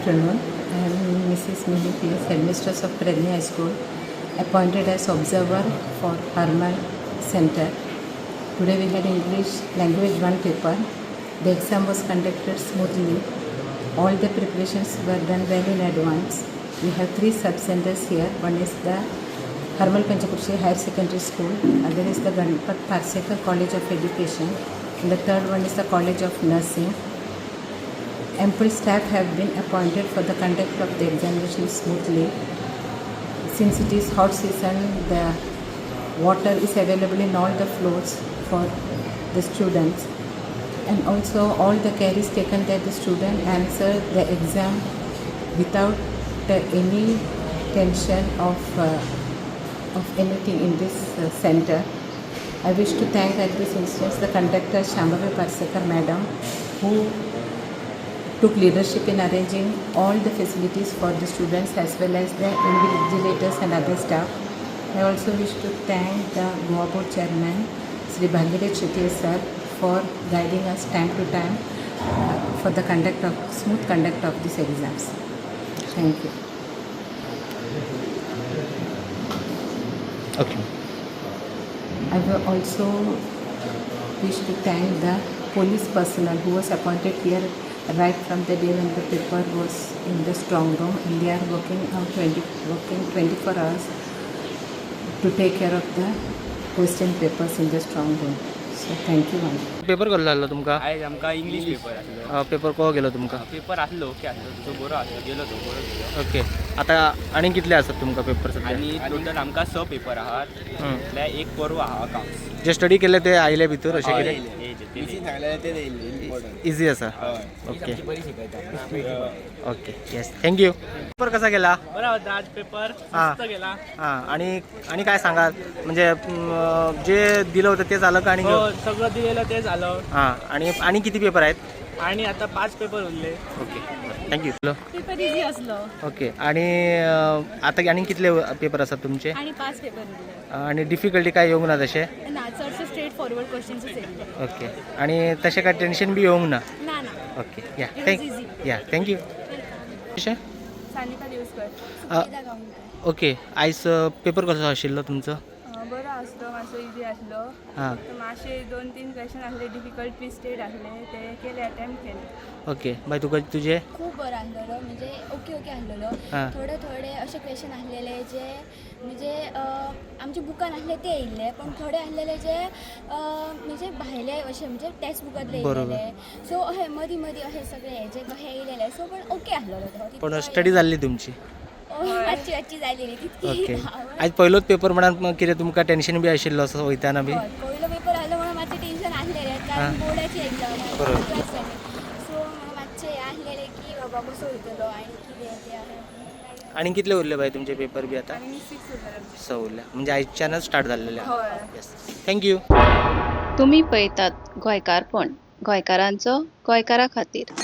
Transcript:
afternoon. I am Mrs. Mili P.S., Headmistress of Predni High School, appointed as observer for Harmal Center. Today we had English Language 1 paper. The exam was conducted smoothly. All the preparations were done well in advance. We have 3 sub-centers here. One is the Harmal Panchakrushi Higher Secondary School, other is the Ganpat Parsekar College of Education, and the third one is the College of Nursing. Ample staff have been appointed for the conduct of the examination smoothly. Since it is hot season, the water is available in all the floors for the students, and also all the care is taken that the student answer the exam without any tension of anything in this center. I wish to thank at this instance the conductor Shambhavi Parsekar Madam, who took leadership in arranging all the facilities for the students as well as the invigilators and other staff. I also wish to thank the Goa Board Chairman Sri Bhagirath Shetty sir for guiding us time to time for the smooth conduct of these exams. Thank you. Okay. I will also wish to thank the police personnel who was appointed here right from the day when the paper was in the strong room, and they are working 24 hours to take care of the question papers in the strong room. So thank you all. Paper कसलो जाल्लो तुमकां? आयज आमकां English paper आसलो. Paper को गेलो तुमकां? Paper आसलो ओके आसलो, तुजो बरो आसलो, गेलो तो बरो गेलो. ओके. आता आनी कितले आसात तुमकां पेपर सध्या? आनी टोटल आमकां 6 पेपर आहात. म्हटल्या एक परवा आहा अकाउंट्स. जे स्टडी केले ते आयले भितर अशें कितें? इजी आसा. Okay okay yes thank you. Paper कसा गेला? बरा होता आज पेपर, मस्त गेला. हां आणि काय सांगाल, म्हणजे जे दिलं होतं ते झालं का? आणि हो सगळं दिलेलं ते झालं. हां आणि किती पेपर आहेत? आणि आता 5 पेपर उरले. Okay thank you. पेपर इजी असलो. ओके आणि आता आणि कितले पेपर असतात तुमचे? आणि 5 पेपर उरले. आणि डिफिकल्टी काय येवंक ना तशें? ना चडशे स्ट्रेट फॉरवर्ड क्वेश्चन्स येयले. ओके आणि तशें काय टेन्शन बी येवंक ना? ना ना. ओके या वेलकम. थँक्यू. कशें? सानिका दिवसकर. सुविधा गांवकर. ओके आयज पेपर कसो आशिल्लो तुमचो? बरो आसलो, मातसो इजी आसलो. हां मातशे 2-3 क्वेश्चन आसले डिफिकल्ट ट्विस्टेड आसले, ते केले अटेम्प्ट केले. ओके बाय तुजे? खूप बरं आसलेलो, म्हणजे ओके आसलेलो. हां थोडे असे क्वेश्चन आसलेले जे म्हणजे आमच्या बुकान आसले ते येयल्ले, पण थोडे आसलेले जे म्हणजे भायले अशे म्हणजे टेक्स्ट बुकांतले येयलेले. सो अशे मदीं अशे सगळे जे कशे येयलेले, सो पण ओके आसलेलो तो. पण स्टडी जाल्ली तुमची? मातशी जालेली तितकी. ओके आयज पयलोच पेपर म्हणून कितें तुमकां टेन्शन बी आशिल्लो असो वयताना बी? पयलो पेपर आसलो म्हणून मातशें टेन्शन आसलेलें, कारण बोर्डाची एक्झाम बरोबर. सो मातशें आसलेलें की बाबा कसो वयतलो आनी कितें तें आहे. आणि कितले उरले बाय तुमचे पेपर बी आता? आणि 6 उरले. 6 उरल्या, म्हणजे आयच्यानच स्टार्ट जाल्लेले. होय. Yes thank you. तुम्ही पळयतात गोंयकारपण, गोंयकारांचो गोंयकारा खातीर.